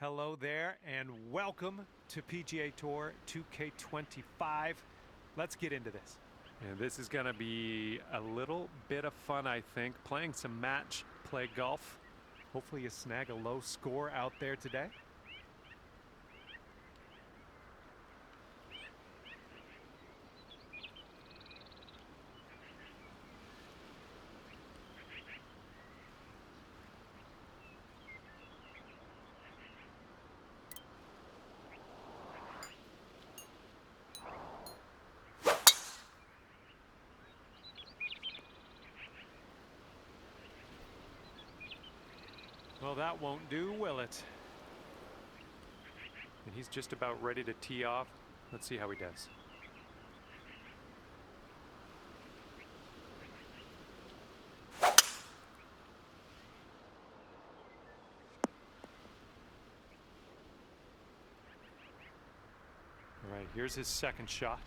Hello there and welcome to PGA Tour 2K25. Let's get into this. And this is going to be a little bit of fun, I think, playing some match play golf. Hopefully you snag a low score out there today. Well, that won't do, will it? And he's just about ready to tee off. Let's see how he does. All right, here's his second shot.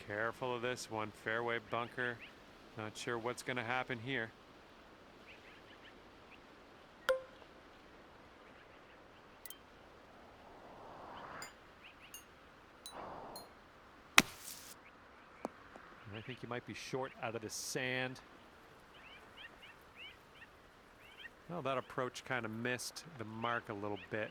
Careful of this one, fairway bunker. Not sure what's going to happen here. I think he might be short out of the sand. Well, that approach kind of missed the mark a little bit.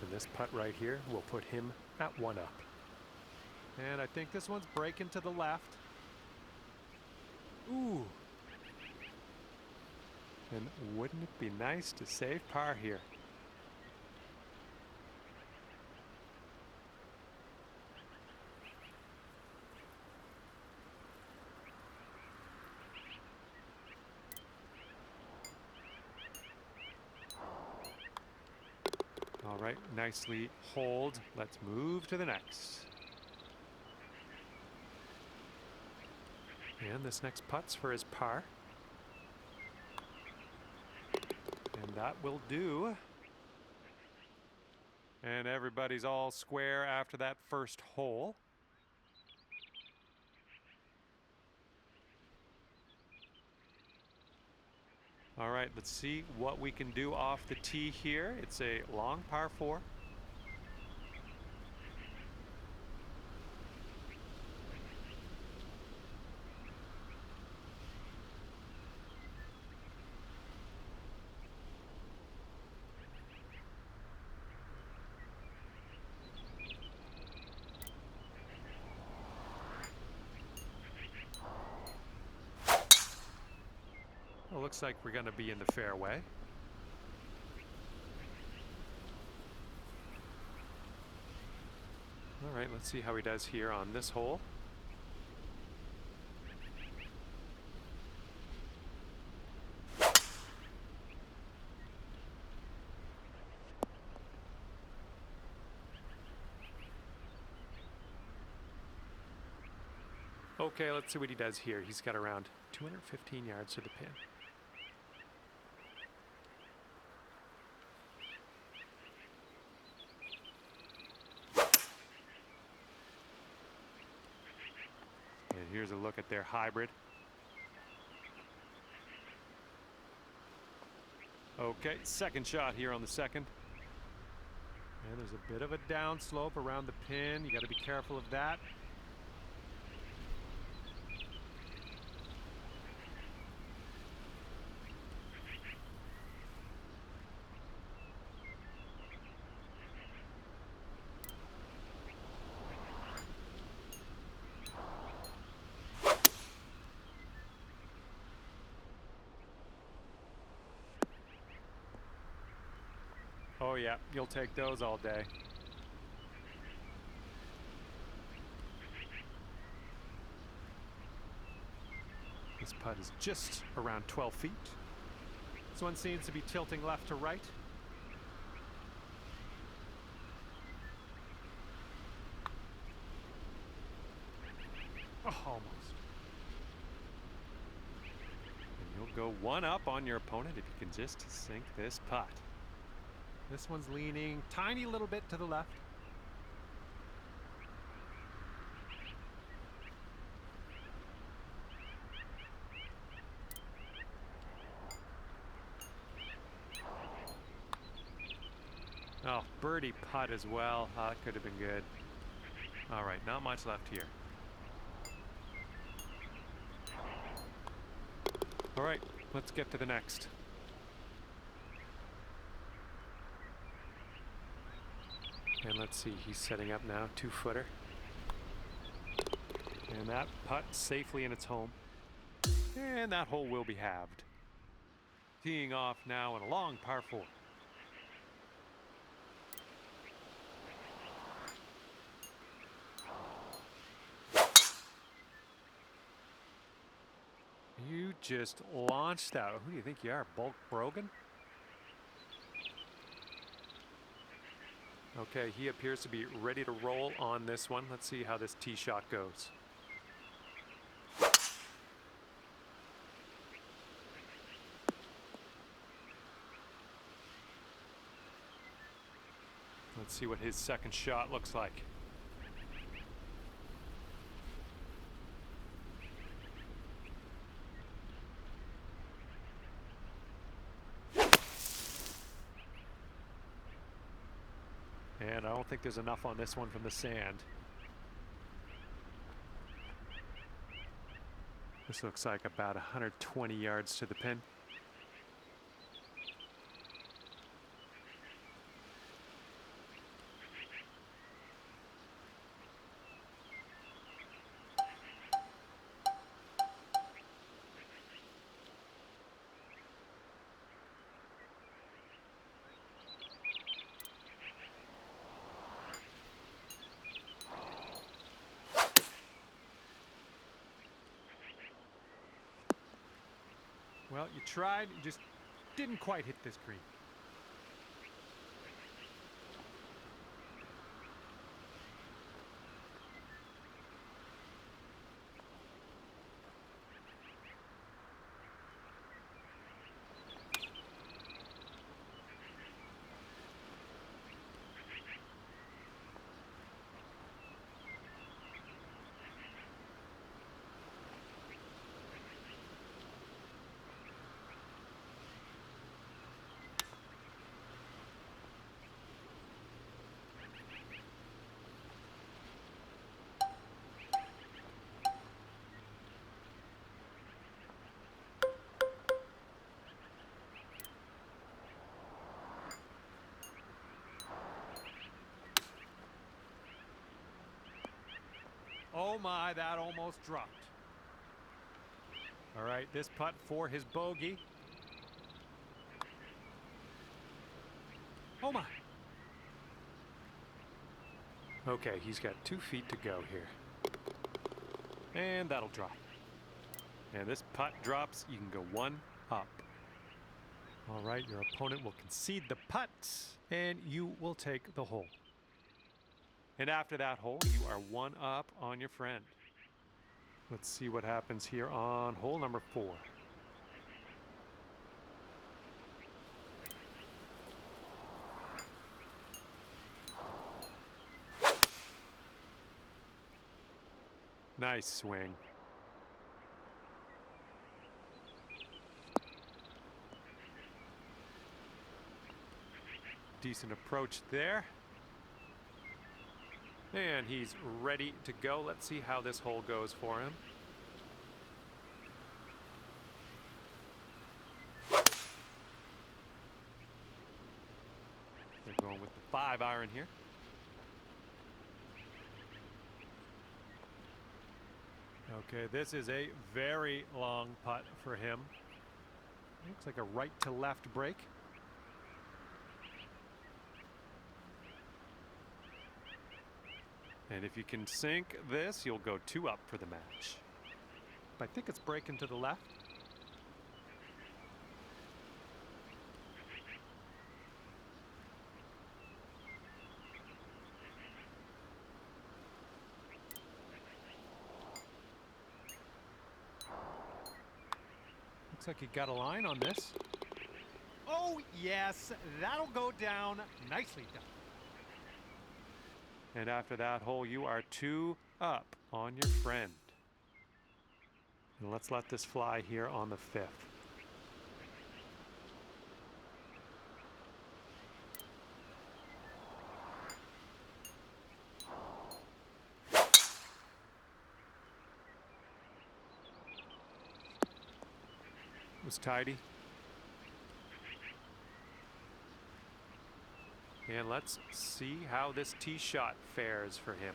And this putt right here will put him at 1 up. And I think this one's breaking to the left. Ooh. And wouldn't it be nice to save par here? All right, nicely hold. Let's move to the next. And this next putt's for his par. And that will do. And everybody's all square after that first hole. All right, let's see what we can do off the tee here. It's a long par 4. Well, looks like we're going to be in the fairway. All right, let's see how he does here on this hole. Okay, let's see what he does here. He's got around 215 yards to the pin. And here's a look at their hybrid. Okay, second shot here on the second. And there's a bit of a downslope around the pin. You got to be careful of that. Oh yeah, you'll take those all day. This putt is just around 12 feet. This one seems to be tilting left to right. Oh, almost. And you'll go one up on your opponent if you can just sink this putt. This one's leaning tiny little bit to the left. Oh, birdie putt as well. Oh, that could have been good. All right, not much left here. All right, let's get to the next. And let's see, he's setting up now, 2-footer. And that putt safely in its home. And that hole will be halved. Teeing off now in a long par 4. You just launched that. Who do you think you are, Bulk Brogan? Okay, he appears to be ready to roll on this one. Let's see how this tee shot goes. Let's see what his second shot looks like. And I don't think there's enough on this one from the sand. This looks like about 120 yards to the pin. Well, you tried, you just didn't quite hit this green. Oh my, that almost dropped. All right, this putt for his bogey. Oh my. Okay, he's got 2 feet to go here. And that'll drop. And this putt drops, you can go one up. All right, your opponent will concede the putt, and you will take the hole. And after that hole, you are one up on your friend. Let's see what happens here on hole number 4. Nice swing. Decent approach there. And he's ready to go. Let's see how this hole goes for him. They're going with the 5-iron here. Okay, this is a very long putt for him. Looks like a right to left break. And if you can sink this, you'll go 2 up for the match. I think it's breaking to the left. Looks like he got a line on this. Oh, yes, that'll go down. Nicely done. And after that hole, you are 2 up on your friend. And let's let this fly here on the 5th. It was tidy. And let's see how this tee shot fares for him.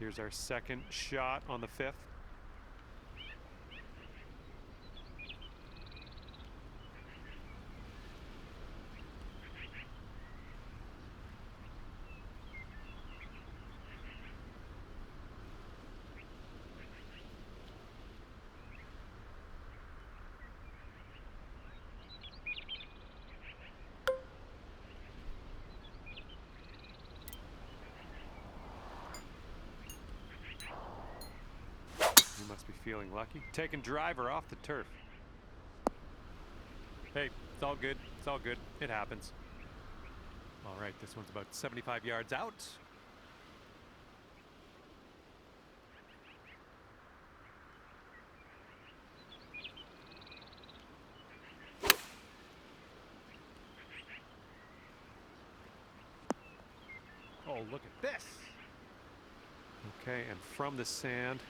Here's our second shot on the 5th. You must be feeling lucky. Taking driver off the turf. Hey, it's all good. It's all good. It happens. All right, this one's about 75 yards out. Oh, look at this. Okay, and from the sand.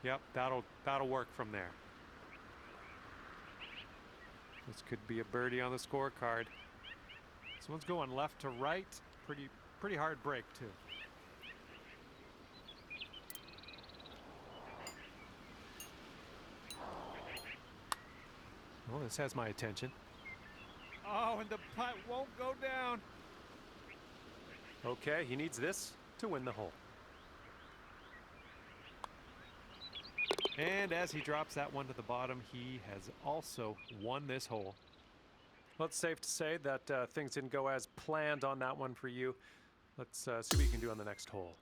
Yep, that'll work from there. This could be a birdie on the scorecard. This one's going left to right. Pretty hard break too. Well, this has my attention. Oh, and the putt won't go down. Okay, he needs this to win the hole. And as he drops that one to the bottom, he has also won this hole. Well, it's safe to say that things didn't go as planned on that one for you. Let's see what you can do on the next hole.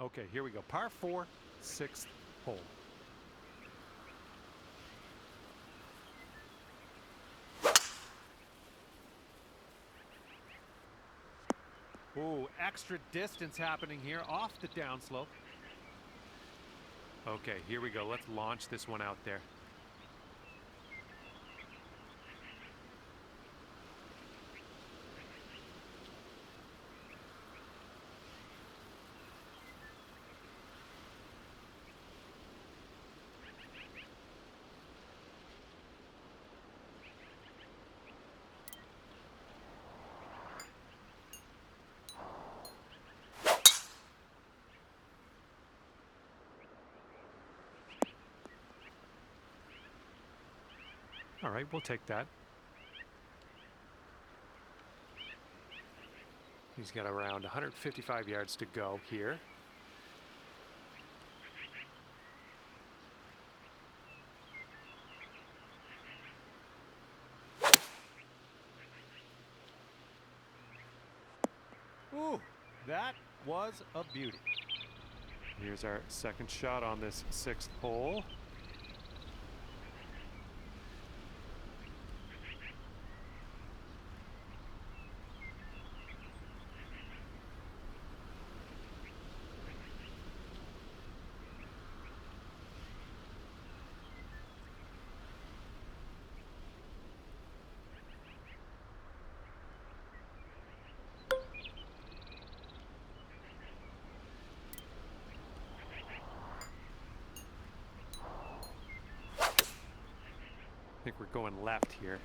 Okay, here we go. Par 4, 6th hole. Ooh, extra distance happening here off the downslope. Okay, here we go. Let's launch this one out there. All right, we'll take that. He's got around 155 yards to go here. Ooh, that was a beauty. Here's our second shot on this 6th hole. I think we're going left here.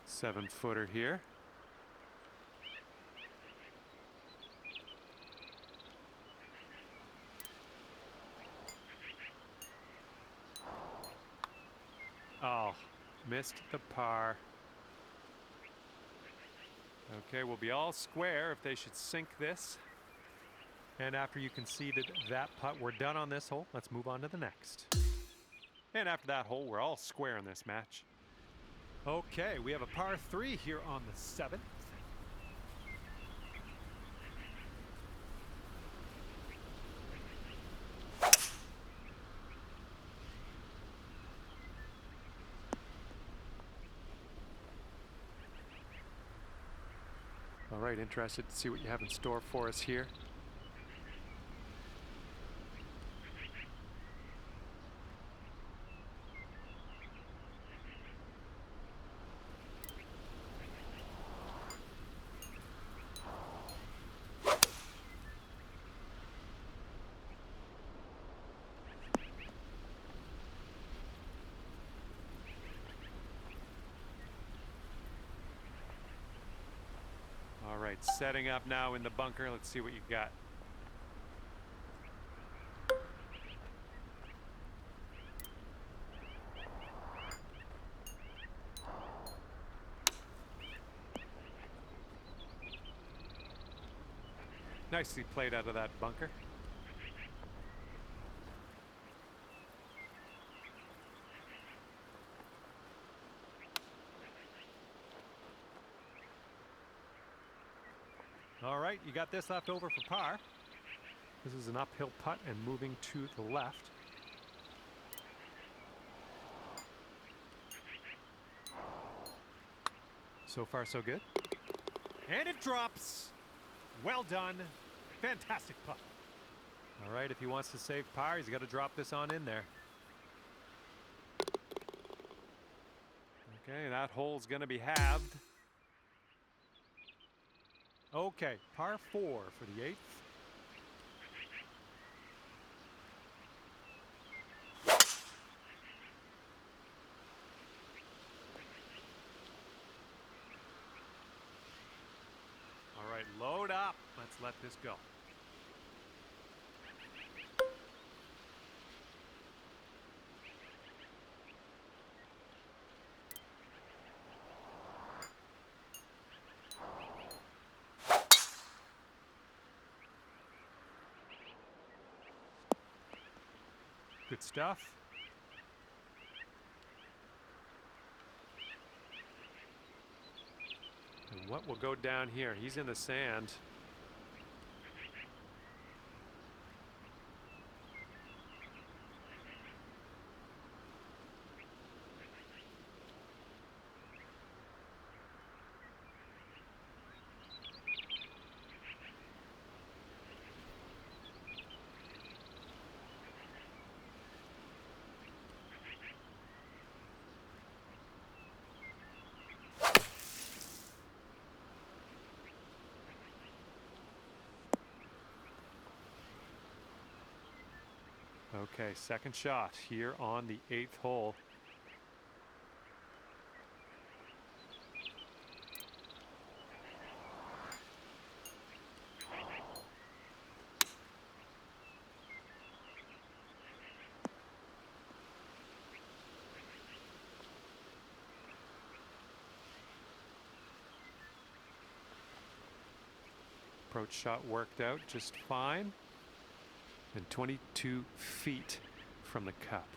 Seven-footer here. Oh, missed the par. Okay, we'll be all square if they should sink this. And after you conceded that putt, we're done on this hole. Let's move on to the next. And after that hole, we're all square in this match. Okay, we have a par 3 here on the 7th. All right, interested to see what you have in store for us here. All right, setting up now in the bunker. Let's see what you got. Nicely played out of that bunker. All right, you got this left over for par. This is an uphill putt and moving to the left. So far, so good. And it drops. Well done. Fantastic putt. All right, if he wants to save par, he's got to drop this on in there. Okay, that hole's going to be halved. Okay, par 4 for the 8th. All right, load up. Let's let this go. Good stuff. And what will go down here? He's in the sand. Okay, second shot here on the 8th hole. Approach shot worked out just fine. And 22 feet from the cup.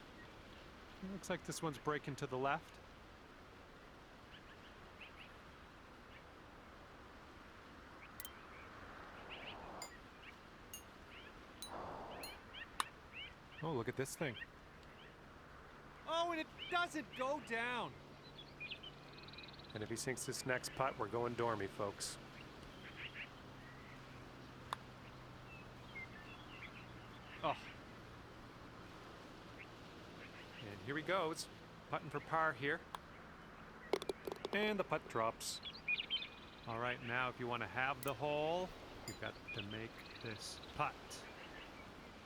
It looks like this one's breaking to the left. Oh, look at this thing. Oh, and it doesn't go down. And if he sinks this next putt, we're going dormy, folks. Oh, And here he goes, putting for par here. And the putt drops. All right, now if you want to have the hole, you've got to make this putt.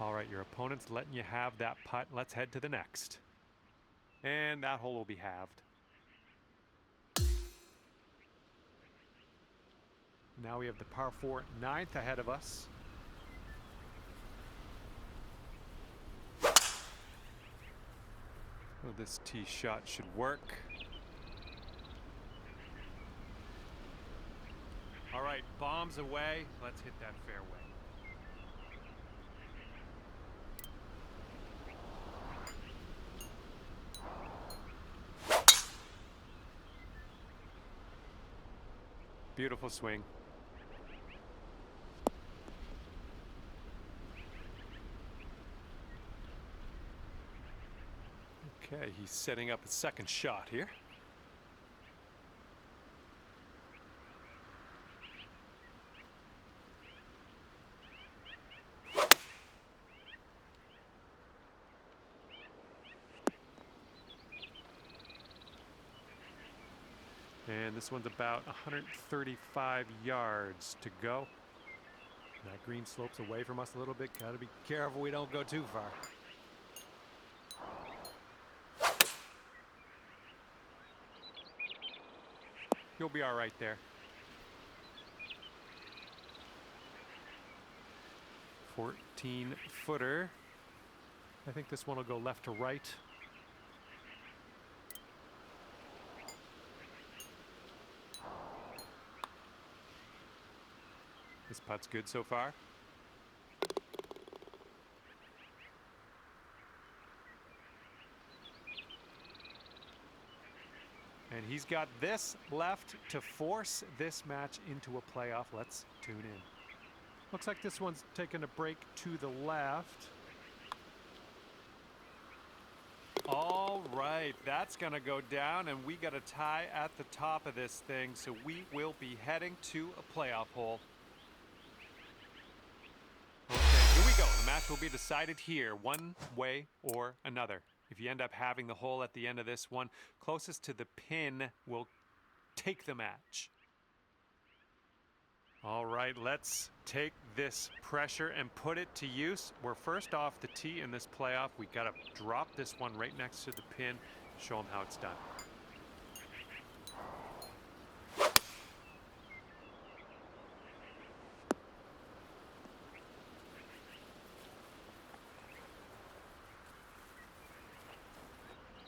All right, your opponent's letting you have that putt. Let's head to the next. And that hole will be halved. Now we have the par 4 9th ahead of us. Oh, this tee shot should work. all right, bombs away. Let's hit that fairway. Beautiful swing. Okay, he's setting up a second shot here. And this one's about 135 yards to go. That green slopes away from us a little bit. Gotta be careful we don't go too far. You'll be all right there. 14-footer. I think this one will go left to right. This putt's good so far. And he's got this left to force this match into a playoff. Let's tune in. Looks like this one's taking a break to the left. All right, that's gonna go down, and we got a tie at the top of this thing, so we will be heading to a playoff hole. Okay, here we go. The match will be decided here, one way or another. If you end up having the hole at the end of this one, closest to the pin will take the match. All right, let's take this pressure and put it to use. We're first off the tee in this playoff. We got to drop this one right next to the pin, show them how it's done.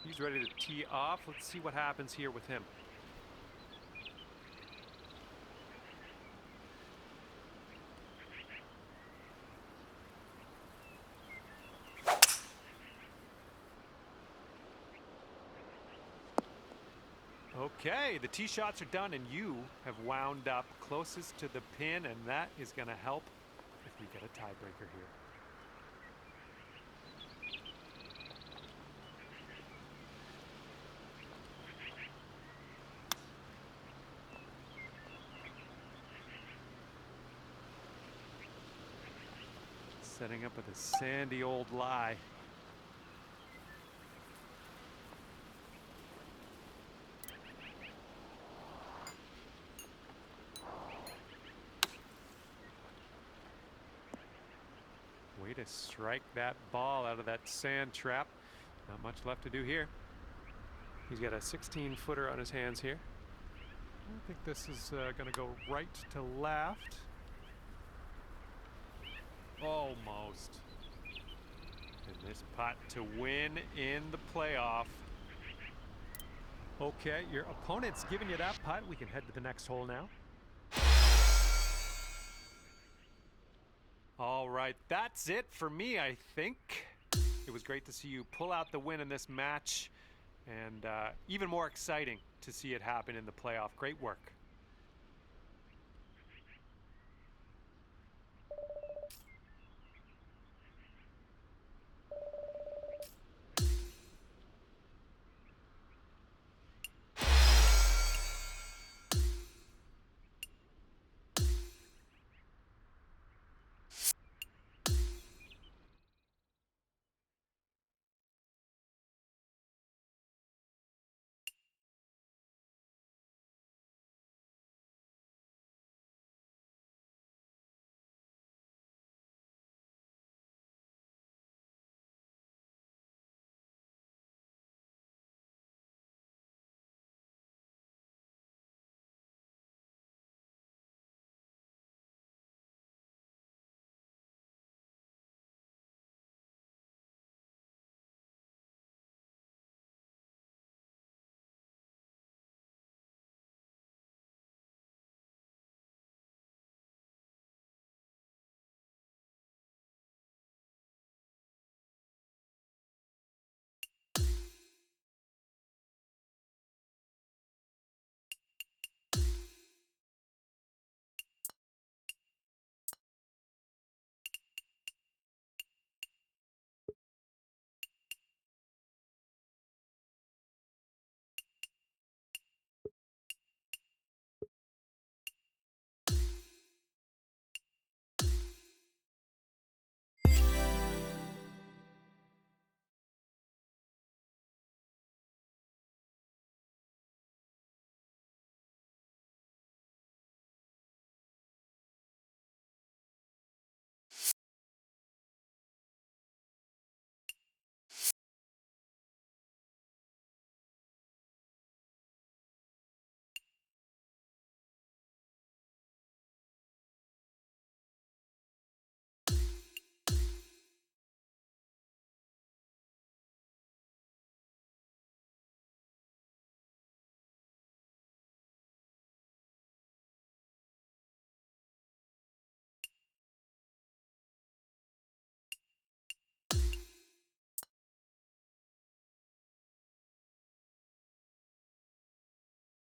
He's ready to tee off. Let's see what happens here with him. Okay, the tee shots are done, and you have wound up closest to the pin, and that is going to help if we get a tiebreaker here. Setting up with a sandy old lie. to strike that ball out of that sand trap. Not much left to do here. He's got a 16-footer on his hands here. I think this is going to go right to left. Almost. And this putt to win in the playoff. Okay, your opponent's giving you that putt. We can head to the next hole now. All right, that's it for me, I think. It was great to see you pull out the win in this match, and even more exciting to see it happen in the playoff. Great work.